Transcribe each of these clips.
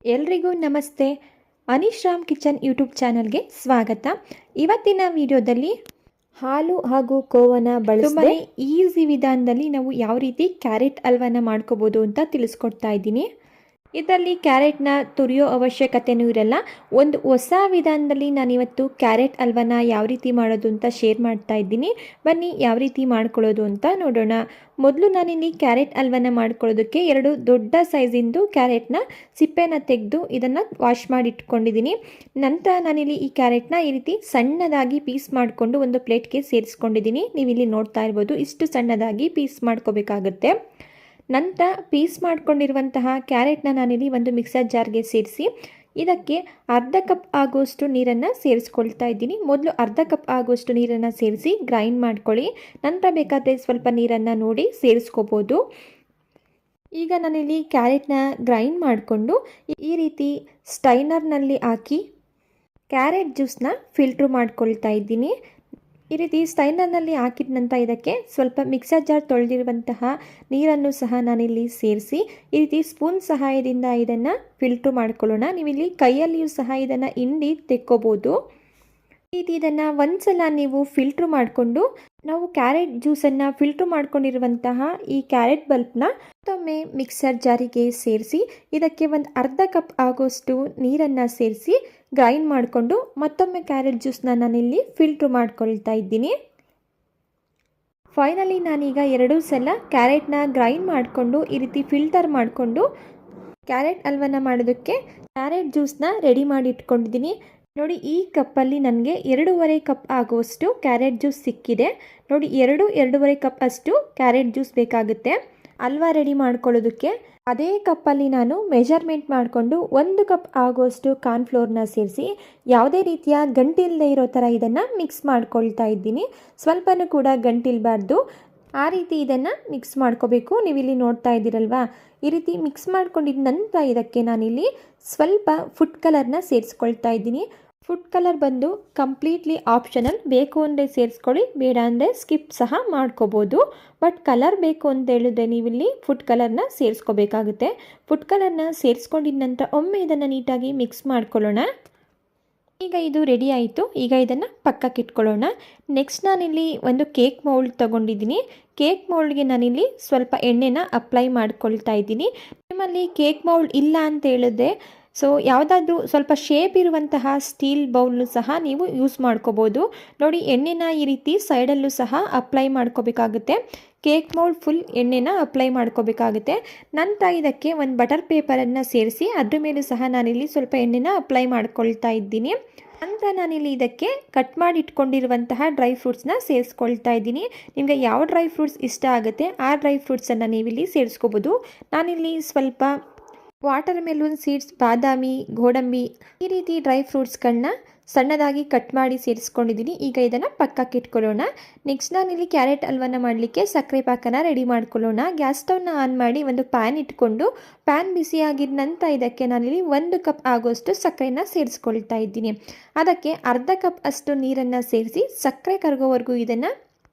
ಎಲ್ರಿಗೂ ನಮಸ್ತೆ. Anish Ram kitchen YouTube ಚಾನಲ್ಗೆ ಸ್ವಾಗತ. ಇವತ್ತಿನ ವಿಡಿಯೋದಲ್ಲಿ ಹಾಲು ಹಾಗೂ ಕೋವನ್ನ ಬಳಸಿ ಈಸಿ ವಿಧಾನದಲ್ಲಿ ನಾವು ಯಾವ ರೀತಿ ಕ್ಯಾರೆಟ್ ಹಲ್ವಾನ ಮಾಡ್ಕೋಬೋದು ಅಂತ ತಿಳಿಸ್ಕೊಡ್ತಾ ಇದ್ದೀನಿ. ಇದರಲ್ಲಿ ಕ್ಯಾರೆಟ್ನ ತುರಿಯೋ ಅವಶ್ಯಕತೆಯೂ ಇರಲ್ಲ. ಒಂದು ಹೊಸ ವಿಧಾನದಲ್ಲಿ ನಾನಿವತ್ತು ಕ್ಯಾರೆಟ್ ಹಲ್ವಾನ ಯಾವ ರೀತಿ ಮಾಡೋದು ಅಂತ ಶೇರ್ ಮಾಡ್ತಾ ಇದ್ದೀನಿ. ಬನ್ನಿ ಯಾವ ರೀತಿ ಮಾಡ್ಕೊಳ್ಳೋದು ಅಂತ ನೋಡೋಣ. ಮೊದಲು ನಾನಿಲ್ಲಿ ಕ್ಯಾರೆಟ್ ಹಲ್ವಾನ ಮಾಡ್ಕೊಳ್ಳೋದಕ್ಕೆ 2 ದೊಡ್ಡ ಸೈಜಿಂದು ಕ್ಯಾರೆಟ್ನ ಸಿಪ್ಪೆನ ತೆಗೆದು ಇದನ್ನು ವಾಶ್ ಮಾಡಿ ಇಟ್ಕೊಂಡಿದ್ದೀನಿ. ನಂತರ ನಾನಿಲ್ಲಿ ಈ ಕ್ಯಾರೆಟ್ನ ಈ ರೀತಿ ಸಣ್ಣದಾಗಿ ಪೀಸ್ ಮಾಡಿಕೊಂಡು ಒಂದು ಪ್ಲೇಟ್ಗೆ ಸೇರಿಸ್ಕೊಂಡಿದ್ದೀನಿ. ನೀವಿಲ್ಲಿ ನೋಡ್ತಾ ಇರ್ಬೋದು, ಇಷ್ಟು ಸಣ್ಣದಾಗಿ ಪೀಸ್ ಮಾಡ್ಕೋಬೇಕಾಗುತ್ತೆ. ನಂತರ ಪೀಸ್ ಮಾಡ್ಕೊಂಡಿರುವಂತಹ ಕ್ಯಾರೆಟ್ನ ನಾನಿಲ್ಲಿ ಒಂದು ಮಿಕ್ಸರ್ ಜಾರ್ಗೆ ಸೇರಿಸಿ ಇದಕ್ಕೆ ಅರ್ಧ ಕಪ್ ಆಗುವಷ್ಟು ನೀರನ್ನು ಸೇರಿಸ್ಕೊಳ್ತಾ ಇದ್ದೀನಿ. ಮೊದಲು ಅರ್ಧ ಕಪ್ ಆಗುವಷ್ಟು ನೀರನ್ನು ಸೇರಿಸಿ ಗ್ರೈಂಡ್ ಮಾಡ್ಕೊಳ್ಳಿ. ನಂತರ ಬೇಕಾದರೆ ಸ್ವಲ್ಪ ನೀರನ್ನು ನೋಡಿ ಸೇರಿಸ್ಕೋಬೋದು. ಈಗ ನಾನಿಲ್ಲಿ ಕ್ಯಾರೆಟ್ನ ಗ್ರೈಂಡ್ ಮಾಡಿಕೊಂಡು ಈ ರೀತಿ ಸ್ಟೈನರ್ನಲ್ಲಿ ಹಾಕಿ ಕ್ಯಾರೆಟ್ ಜ್ಯೂಸನ್ನ ಫಿಲ್ಟ್ರ್ ಮಾಡ್ಕೊಳ್ತಾ ಇದ್ದೀನಿ. ಈ ರೀತಿ ಸ್ಟೈನರ್ನಲ್ಲಿ ಹಾಕಿದ ನಂತರ ಇದಕ್ಕೆ ಸ್ವಲ್ಪ ಮಿಕ್ಸರ್ ಜಾರ್ ತೊಳೆದಿರುವಂತಹ ನೀರನ್ನು ಸಹ ನಾನಿಲ್ಲಿ ಸೇರಿಸಿ ಈ ರೀತಿ ಸ್ಪೂನ್ ಸಹಾಯದಿಂದ ಇದನ್ನು ಫಿಲ್ಟ್ರ್ ಮಾಡ್ಕೊಳ್ಳೋಣ. ನೀವಿಲ್ಲಿ ಕೈಯಲ್ಲಿಯೂ ಸಹ ಇದನ್ನು ಹಿಂಡಿ ತೆಕ್ಕೋಬೋದು. ಈ ರೀತಿ ಇದನ್ನು ಒಂದ್ಸಲ ನೀವು ಫಿಲ್ಟ್ರ್ ಮಾಡಿಕೊಂಡು ನಾವು ಕ್ಯಾರೆಟ್ ಜ್ಯೂಸನ್ನು ಫಿಲ್ಟ್ರ್ ಮಾಡ್ಕೊಂಡಿರುವಂತಹ ಈ ಕ್ಯಾರೆಟ್ ಬಲ್ಪ್ನ ಮತ್ತೊಮ್ಮೆ ಮಿಕ್ಸರ್ ಜಾರಿಗೆ ಸೇರಿಸಿ ಇದಕ್ಕೆ ಒಂದು ಅರ್ಧ ಕಪ್ ಆಗೋಷ್ಟು ನೀರನ್ನು ಸೇರಿಸಿ ಗ್ರೈಂಡ್ ಮಾಡಿಕೊಂಡು ಮತ್ತೊಮ್ಮೆ ಕ್ಯಾರೆಟ್ ಜ್ಯೂಸನ್ನ ನಾನಿಲ್ಲಿ ಫಿಲ್ಟ್ರ್ ಮಾಡ್ಕೊಳ್ತಾ ಇದ್ದೀನಿ. ಫೈನಲಿ ನಾನೀಗ 2 ಸಲ ಕ್ಯಾರೆಟ್ನ ಗ್ರೈಂಡ್ ಮಾಡಿಕೊಂಡು ಈ ರೀತಿ ಫಿಲ್ಟರ್ ಮಾಡಿಕೊಂಡು ಕ್ಯಾರೆಟ್ ಹಲ್ವಾನ ಮಾಡೋದಕ್ಕೆ ಕ್ಯಾರೆಟ್ ಜ್ಯೂಸನ್ನ ರೆಡಿ ಮಾಡಿ ಇಟ್ಕೊಂಡಿದ್ದೀನಿ. ನೋಡಿ, ಈ ಕಪ್ಪಲ್ಲಿ ನನಗೆ 2.5 ಕಪ್ ಆಗುವಷ್ಟು ಕ್ಯಾರೆಟ್ ಜ್ಯೂಸ್ ಸಿಕ್ಕಿದೆ. ನೋಡಿ, 2.5 ಕಪ್ ಅಷ್ಟು ಕ್ಯಾರೆಟ್ ಜ್ಯೂಸ್ ಬೇಕಾಗುತ್ತೆ ಹಲ್ವಾ ರೆಡಿ ಮಾಡ್ಕೊಳ್ಳೋದಕ್ಕೆ. ಅದೇ ಕಪ್ಪಲ್ಲಿ ನಾನು ಮೆಜರ್ಮೆಂಟ್ ಮಾಡಿಕೊಂಡು 1 ಕಪ್ ಆಗುವಷ್ಟು ಕಾರ್ನ್ಫ್ಲೋರ್ನ ಸೇರಿಸಿ ಯಾವುದೇ ರೀತಿಯ ಗಂಟಿಲ್ಲದೆ ಇರೋ ಥರ ಇದನ್ನು ಮಿಕ್ಸ್ ಮಾಡ್ಕೊಳ್ತಾ ಇದ್ದೀನಿ. ಸ್ವಲ್ಪನೂ ಕೂಡ ಗಂಟಿಲ್ಬಾರ್ದು, ಆ ರೀತಿ ಇದನ್ನು ಮಿಕ್ಸ್ ಮಾಡ್ಕೋಬೇಕು. ನೀವಿಲ್ಲಿ ನೋಡ್ತಾ ಇದ್ದೀರಲ್ವಾ, ಈ ರೀತಿ ಮಿಕ್ಸ್ ಮಾಡ್ಕೊಂಡಿದ್ದ ನಂತರ ಇದಕ್ಕೆ ನಾನಿಲ್ಲಿ ಸ್ವಲ್ಪ ಫುಡ್ ಕಲರ್ನ ಸೇರಿಸ್ಕೊಳ್ತಾ ಇದ್ದೀನಿ. ಫುಡ್ ಕಲರ್ ಬಂದು ಕಂಪ್ಲೀಟ್ಲಿ ಆಪ್ಷನಲ್. ಬೇಕು ಅಂದರೆ ಸೇರಿಸ್ಕೊಳ್ಳಿ, ಬೇಡ ಅಂದರೆ ಸ್ಕಿಪ್ ಸಹ ಮಾಡ್ಕೋಬೋದು. ಬಟ್ ಕಲರ್ ಬೇಕು ಅಂತ ಹೇಳಿದ್ರೆ ನೀವಿಲ್ಲಿ ಫುಡ್ ಕಲರ್ನ ಸೇರಿಸ್ಕೋಬೇಕಾಗುತ್ತೆ. ಫುಡ್ ಕಲರ್ನ ಸೇರಿಸ್ಕೊಂಡಿದ್ದ ನಂತರ ಒಮ್ಮೆ ಇದನ್ನು ನೀಟಾಗಿ ಮಿಕ್ಸ್ ಮಾಡ್ಕೊಳ್ಳೋಣ. ಈಗ ಇದು ರೆಡಿ ಆಯಿತು. ಈಗ ಇದನ್ನು ಪಕ್ಕಕ್ಕೆ ಇಟ್ಕೊಳ್ಳೋಣ. ನೆಕ್ಸ್ಟ್ ನಾನಿಲ್ಲಿ ಒಂದು ಕೇಕ್ ಮೌಲ್ಡ್ ತೊಗೊಂಡಿದ್ದೀನಿ. ಕೇಕ್ ಮೌಲ್ಡ್ಗೆ ನಾನಿಲ್ಲಿ ಸ್ವಲ್ಪ ಎಣ್ಣೆನ ಅಪ್ಲೈ ಮಾಡ್ಕೊಳ್ತಾ ಇದ್ದೀನಿ. ನಿಮ್ಮಲ್ಲಿ ಕೇಕ್ ಮೌಲ್ಡ್ ಇಲ್ಲ ಅಂತ ಹೇಳಿದ್ರೆ ಯಾವುದಾದ್ರೂ ಸ್ವಲ್ಪ ಶೇಪ್ ಇರುವಂತಹ ಸ್ಟೀಲ್ ಬೌಲ್ನು ಸಹ ನೀವು ಯೂಸ್ ಮಾಡ್ಕೋಬೋದು. ನೋಡಿ, ಎಣ್ಣೆನ ಈ ರೀತಿ ಸೈಡಲ್ಲೂ ಸಹ ಅಪ್ಲೈ ಮಾಡ್ಕೋಬೇಕಾಗುತ್ತೆ. ಕೇಕ್ ಮೌಲ್ಡ್ ಫುಲ್ ಎಣ್ಣೆನ ಅಪ್ಲೈ ಮಾಡ್ಕೋಬೇಕಾಗುತ್ತೆ. ನಂತರ ಇದಕ್ಕೆ ಒಂದು ಬಟರ್ ಪೇಪರನ್ನು ಸೇರಿಸಿ ಅದ್ರ ಮೇಲೂ ಸಹ ನಾನಿಲ್ಲಿ ಸ್ವಲ್ಪ ಎಣ್ಣೆನ ಅಪ್ಲೈ ಮಾಡ್ಕೊಳ್ತಾ ಇದ್ದೀನಿ. ನಂತರ ನಾನಿಲ್ಲಿ ಇದಕ್ಕೆ ಕಟ್ ಮಾಡಿ ಇಟ್ಕೊಂಡಿರುವಂತಹ ಡ್ರೈ ಫ್ರೂಟ್ಸ್ನ ಸೇರಿಸ್ಕೊಳ್ತಾ ಇದ್ದೀನಿ. ನಿಮಗೆ ಯಾವ ಡ್ರೈ ಫ್ರೂಟ್ಸ್ ಇಷ್ಟ ಆಗುತ್ತೆ ಆ ಡ್ರೈ ಫ್ರೂಟ್ಸನ್ನು ನೀವಿಲ್ಲಿ ಸೇರಿಸ್ಕೋಬೋದು. ನಾನಿಲ್ಲಿ ಸ್ವಲ್ಪ ವಾಟರ್ ಮೆಲೂನ್ ಸೀಡ್ಸ್, ಬಾದಾಮಿ, ಗೋಡಂಬಿ ಈ ರೀತಿ ಡ್ರೈ ಫ್ರೂಟ್ಸ್ಗಳನ್ನ ಸಣ್ಣದಾಗಿ ಕಟ್ ಮಾಡಿ ಸೇರಿಸ್ಕೊಂಡಿದ್ದೀನಿ. ಈಗ ಇದನ್ನು ಪಕ್ಕಕ್ಕೆ ಇಟ್ಕೊಳ್ಳೋಣ. ನೆಕ್ಸ್ಟ್ ನಾನಿಲ್ಲಿ ಕ್ಯಾರೆಟ್ ಹಲ್ವಾನ ಮಾಡಲಿಕ್ಕೆ ಸಕ್ಕರೆ ಪಾಕನ ರೆಡಿ ಮಾಡ್ಕೊಳ್ಳೋಣ. ಗ್ಯಾಸ್ ಸ್ಟವ್ನ ಆನ್ ಮಾಡಿ ಒಂದು ಪ್ಯಾನ್ ಇಟ್ಕೊಂಡು ಪ್ಯಾನ್ ಬಿಸಿಯಾಗಿದ್ದ ನಂತರ ಇದಕ್ಕೆ ನಾನಿಲ್ಲಿ 1 ಕಪ್ ಆಗೋಷ್ಟು ಸಕ್ಕರೆನ ಸೇರಿಸ್ಕೊಳ್ತಾ ಇದ್ದೀನಿ. ಅದಕ್ಕೆ ಅರ್ಧ ಕಪ್ ಅಷ್ಟು ನೀರನ್ನು ಸೇರಿಸಿ ಸಕ್ಕರೆ ಕರಗೋವರೆಗೂ ಇದನ್ನು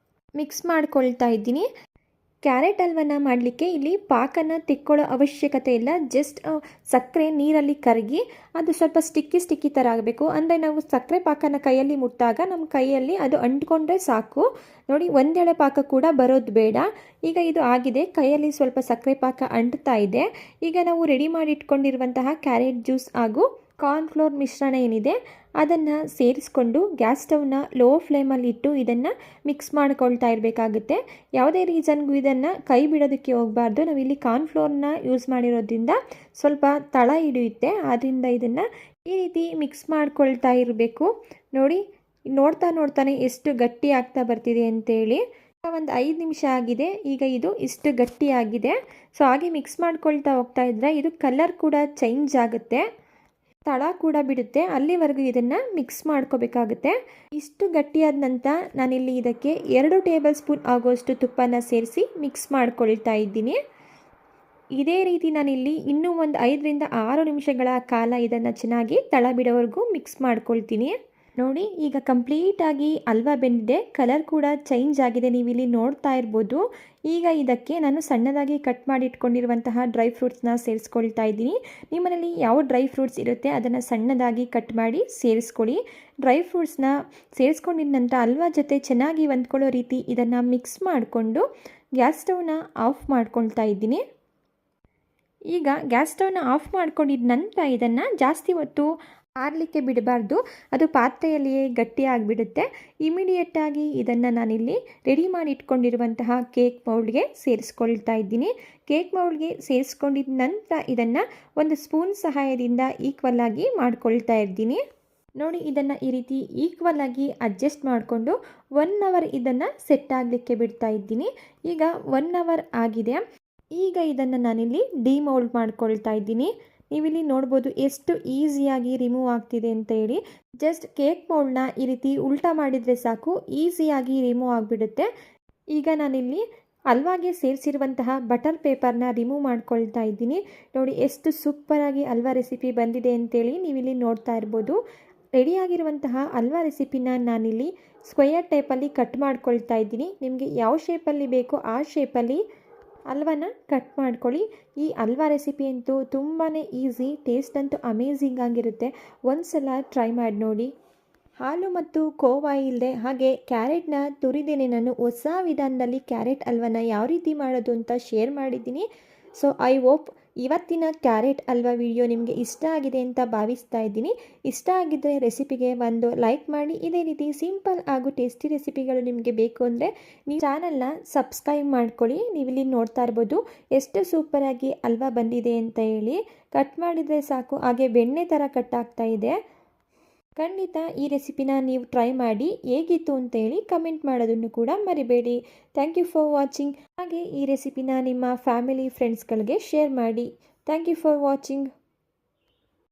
ಮಿಕ್ಸ್ ಮಾಡ್ಕೊಳ್ತಾ ಇದ್ದೀನಿ. ಕ್ಯಾರೆಟ್ ಹಲ್ವಾನ ಮಾಡಲಿಕ್ಕೆ ಇಲ್ಲಿ ಪಾಕನ ತಿಕ್ಕೊಳ್ಳೋ ಅವಶ್ಯಕತೆ ಇಲ್ಲ. ಜಸ್ಟ್ ಸಕ್ಕರೆ ನೀರಲ್ಲಿ ಕರಗಿ ಅದು ಸ್ವಲ್ಪ ಸ್ಟಿಕ್ಕಿ ಥರ ಆಗಬೇಕು. ಅಂದರೆ ನಾವು ಸಕ್ಕರೆ ಪಾಕನ ಕೈಯಲ್ಲಿ ಮುಟ್ಟಾಗ ನಮ್ಮ ಕೈಯಲ್ಲಿ ಅದು ಅಂಟ್ಕೊಂಡ್ರೆ ಸಾಕು. ನೋಡಿ, ಒಂದೆಳೆ ಪಾಕ ಕೂಡ ಬರೋದು ಬೇಡ. ಈಗ ಇದು ಆಗಿದೆ. ಕೈಯಲ್ಲಿ ಸ್ವಲ್ಪ ಸಕ್ಕರೆ ಪಾಕ ಅಂಟ್ತಾ ಇದೆ. ಈಗ ನಾವು ರೆಡಿ ಮಾಡಿ ಇಟ್ಕೊಂಡಿರುವಂತಹ ಕ್ಯಾರೆಟ್ ಜ್ಯೂಸ್ ಹಾಗೂ ಕಾರ್ನ್ಫ್ಲೋರ್ ಮಿಶ್ರಣ ಏನಿದೆ ಅದನ್ನು ಸೇರಿಸ್ಕೊಂಡು ಗ್ಯಾಸ್ ಸ್ಟವ್ನ ಲೋ ಫ್ಲೇಮಲ್ಲಿ ಇಟ್ಟು ಇದನ್ನು ಮಿಕ್ಸ್ ಮಾಡ್ಕೊಳ್ತಾ ಇರಬೇಕಾಗುತ್ತೆ. ಯಾವುದೇ ರೀಸನ್ಗೂ ಇದನ್ನು ಕೈ ಬಿಡೋದಕ್ಕೆ ಹೋಗಬಾರ್ದು. ನಾವಿಲ್ಲಿ ಕಾರ್ನ್ಫ್ಲೋರ್ನ ಯೂಸ್ ಮಾಡಿರೋದ್ರಿಂದ ಸ್ವಲ್ಪ ತಳ ಹಿಡಿಯುತ್ತೆ. ಆದ್ದರಿಂದ ಇದನ್ನು ಈ ರೀತಿ ಮಿಕ್ಸ್ ಮಾಡ್ಕೊಳ್ತಾ ಇರಬೇಕು. ನೋಡಿ, ನೋಡ್ತಾನೆ ಎಷ್ಟು ಗಟ್ಟಿ ಆಗ್ತಾ ಬರ್ತಿದೆ ಅಂತೇಳಿ. ಒಂದು 5 ನಿಮಿಷ ಆಗಿದೆ. ಈಗ ಇದು ಇಷ್ಟು ಗಟ್ಟಿಯಾಗಿದೆ. ಹಾಗೆ ಮಿಕ್ಸ್ ಮಾಡ್ಕೊಳ್ತಾ ಹೋಗ್ತಾ ಇದ್ದರೆ ಇದು ಕಲರ್ ಕೂಡ ಚೇಂಜ್ ಆಗುತ್ತೆ, ತಳ ಕೂಡ ಬಿಡುತ್ತೆ. ಅಲ್ಲಿವರೆಗೂ ಇದನ್ನು ಮಿಕ್ಸ್ ಮಾಡ್ಕೋಬೇಕಾಗುತ್ತೆ. ಇಷ್ಟು ಗಟ್ಟಿಯಾದ ನಂತರ ನಾನಿಲ್ಲಿ ಇದಕ್ಕೆ 2 ಟೇಬಲ್ ಸ್ಪೂನ್ ಆಗೋಷ್ಟು ತುಪ್ಪನ ಸೇರಿಸಿ ಮಿಕ್ಸ್ ಮಾಡ್ಕೊಳ್ತಾ ಇದ್ದೀನಿ. ಇದೇ ರೀತಿ ನಾನಿಲ್ಲಿ ಇನ್ನೂ ಒಂದು 5 ರಿಂದ 6 ನಿಮಿಷಗಳ ಕಾಲ ಇದನ್ನು ಚೆನ್ನಾಗಿ ತಳ ಬಿಡೋವರೆಗೂ ಮಿಕ್ಸ್ ಮಾಡ್ಕೊಳ್ತೀನಿ. ನೋಡಿ ಈಗ ಕಂಪ್ಲೀಟಾಗಿ ಹಲ್ವಾ ಬೆಂದಿದೆ, ಕಲರ್ ಕೂಡ ಚೇಂಜ್ ಆಗಿದೆ, ನೀವು ಇಲ್ಲಿ ನೋಡ್ತಾ ಇರ್ಬೋದು. ಈಗ ಇದಕ್ಕೆ ನಾನು ಸಣ್ಣದಾಗಿ ಕಟ್ ಮಾಡಿ ಇಟ್ಕೊಂಡಿರುವಂತಹ ಡ್ರೈ ಫ್ರೂಟ್ಸ್ನ ಸೇರಿಸ್ಕೊಳ್ತಾ ಇದ್ದೀನಿ. ನಿಮ್ಮನೇಲಿ ಯಾವ ಡ್ರೈ ಫ್ರೂಟ್ಸ್ ಇರುತ್ತೆ ಅದನ್ನು ಸಣ್ಣದಾಗಿ ಕಟ್ ಮಾಡಿ ಸೇರಿಸ್ಕೊಳ್ಳಿ. ಡ್ರೈ ಫ್ರೂಟ್ಸ್ನ ಸೇರಿಸ್ಕೊಂಡಿದ ನಂತರ ಹಲ್ವಾ ಜೊತೆ ಚೆನ್ನಾಗಿ ಹೊಂದ್ಕೊಳ್ಳೋ ರೀತಿ ಇದನ್ನು ಮಿಕ್ಸ್ ಮಾಡಿಕೊಂಡು ಗ್ಯಾಸ್ ಸ್ಟವ್ನ ಆಫ್ ಮಾಡ್ಕೊಳ್ತಾ ಇದ್ದೀನಿ. ಈಗ ಗ್ಯಾಸ್ ಸ್ಟವ್ನ ಆಫ್ ಮಾಡ್ಕೊಂಡಿದ ನಂತರ ಇದನ್ನು ಜಾಸ್ತಿ ಹೊತ್ತು ಆರಲಿಕ್ಕೆ ಬಿಡಬಾರ್ದು, ಅದು ಪಾತ್ರೆಯಲ್ಲಿಯೇ ಗಟ್ಟಿ ಆಗಿಬಿಡುತ್ತೆ. ಇಮಿಡಿಯೇಟಾಗಿ ಇದನ್ನು ನಾನಿಲ್ಲಿ ರೆಡಿ ಮಾಡಿ ಇಟ್ಕೊಂಡಿರುವಂತಹ ಕೇಕ್ ಮೌಲ್ಡ್ಗೆ ಸೇರಿಸ್ಕೊಳ್ತಾ ಇದ್ದೀನಿ. ಕೇಕ್ ಮೌಲ್ಡ್ಗೆ ಸೇರಿಸ್ಕೊಂಡಿದ ನಂತರ ಇದನ್ನು ಒಂದು ಸ್ಪೂನ್ ಸಹಾಯದಿಂದ ಈಕ್ವಲ್ ಆಗಿ ಮಾಡ್ಕೊಳ್ತಾ ಇದ್ದೀನಿ. ನೋಡಿ ಇದನ್ನು ಈ ರೀತಿ ಈಕ್ವಲ್ ಆಗಿ ಅಡ್ಜಸ್ಟ್ ಮಾಡಿಕೊಂಡು 1 ಅವರ್ ಇದನ್ನು ಸೆಟ್ ಆಗಲಿಕ್ಕೆ ಬಿಡ್ತಾ ಇದ್ದೀನಿ. ಈಗ 1 ಅವರ್ ಆಗಿದೆ. ಈಗ ಇದನ್ನು ನಾನಿಲ್ಲಿ ಡಿಮೌಲ್ಡ್ ಮಾಡ್ಕೊಳ್ತಾ ಇದ್ದೀನಿ. ನೀವಿಲ್ಲಿ ನೋಡ್ಬೋದು ಎಷ್ಟು ಈಸಿಯಾಗಿ ರಿಮೂವ್ ಆಗ್ತಿದೆ ಅಂತ ಹೇಳಿ. ಜಸ್ಟ್ ಕೇಕ್ ಮೌಲ್ಡ್ನ ಈ ರೀತಿ ಉಲ್ಟಾ ಮಾಡಿದರೆ ಸಾಕು, ಈಸಿಯಾಗಿ ರಿಮೂವ್ ಆಗಿಬಿಡುತ್ತೆ. ಈಗ ನಾನಿಲ್ಲಿ ಹಲ್ವಾಗೆ ಸೇರಿಸಿರುವಂತಹ ಬಟರ್ ಪೇಪರ್ನ ರಿಮೂವ್ ಮಾಡ್ಕೊಳ್ತಾ ಇದ್ದೀನಿ. ನೋಡಿ ಎಷ್ಟು ಸೂಪರಾಗಿ ಹಲ್ವಾ ರೆಸಿಪಿ ಬಂದಿದೆ ಅಂತೇಳಿ ನೀವಿಲ್ಲಿ ನೋಡ್ತಾ ಇರ್ಬೋದು. ರೆಡಿಯಾಗಿರುವಂತಹ ಹಲ್ವಾ ರೆಸಿಪಿನ ನಾನಿಲ್ಲಿ ಸ್ಕ್ವೇರ್ ಟೈಪಲ್ಲಿ ಕಟ್ ಮಾಡ್ಕೊಳ್ತಾ ಇದ್ದೀನಿ. ನಿಮಗೆ ಯಾವ ಶೇಪಲ್ಲಿ ಬೇಕೋ ಆ ಶೇಪಲ್ಲಿ ಹಲ್ವಾನ ಕಟ್ ಮಾಡ್ಕೊಳ್ಳಿ. ಈ ಹಲ್ವಾ ರೆಸಿಪಿ ಅಂತೂ ತುಂಬಾ ಈಸಿ, ಟೇಸ್ಟ್ ಅಂತೂ ಅಮೇಝಿಂಗ್ ಆಗಿರುತ್ತೆ. ಒಂದ್ಸಲ ಟ್ರೈ ಮಾಡಿ ನೋಡಿ. ಹಾಲು ಮತ್ತು ಕೋವಾ ಇಲ್ಲದೆ ಹಾಗೆ ಕ್ಯಾರೆಟ್ನ ತುರಿದೇನೆ ನಾನು ಹೊಸ ವಿಧಾನದಲ್ಲಿ ಕ್ಯಾರೆಟ್ ಹಲ್ವಾನ ಯಾವ ರೀತಿ ಮಾಡೋದು ಅಂತ ಶೇರ್ ಮಾಡಿದ್ದೀನಿ. ಸೊ ಐ ಹೋಪ್ ಇವತ್ತಿನ ಕ್ಯಾರೆಟ್ ಹಲ್ವಾ ವಿಡಿಯೋ ನಿಮಗೆ ಇಷ್ಟ ಆಗಿದೆ ಅಂತ ಭಾವಿಸ್ತಾ ಇದ್ದೀನಿ. ಇಷ್ಟ ಆಗಿದ್ದರೆ ರೆಸಿಪಿಗೆ ಒಂದು ಲೈಕ್ ಮಾಡಿ. ಇದೇ ರೀತಿ ಸಿಂಪಲ್ ಹಾಗೂ ಟೇಸ್ಟಿ ರೆಸಿಪಿಗಳು ನಿಮಗೆ ಬೇಕು ಅಂದರೆ ನೀವು ಚಾನಲ್ನ ಸಬ್ಸ್ಕ್ರೈಬ್ ಮಾಡ್ಕೊಳ್ಳಿ. ನೀವಿಲ್ಲಿ ನೋಡ್ತಾ ಇರ್ಬೋದು ಎಷ್ಟು ಸೂಪರಾಗಿ ಹಲ್ವಾ ಬಂದಿದೆ ಅಂತ ಹೇಳಿ. ಕಟ್ ಮಾಡಿದರೆ ಸಾಕು, ಹಾಗೆ ಬೆಣ್ಣೆ ಥರ ಕಟ್ ಆಗ್ತಾ ಇದೆ. ಖಂಡಿತ ಈ ರೆಸಿಪಿನ ನೀವು ಟ್ರೈ ಮಾಡಿ ಹೇಗಿತ್ತು ಅಂತ ಹೇಳಿ ಕಮೆಂಟ್ ಮಾಡೋದನ್ನು ಕೂಡ ಮರಿಬೇಡಿ. Thank you for watching. ಹಾಗೆ ಈ ರೆಸಿಪಿನ ನಿಮ್ಮ ಫ್ಯಾಮಿಲಿ ಫ್ರೆಂಡ್ಸ್ಗಳಿಗೆ ಶೇರ್ ಮಾಡಿ. Thank you for watching.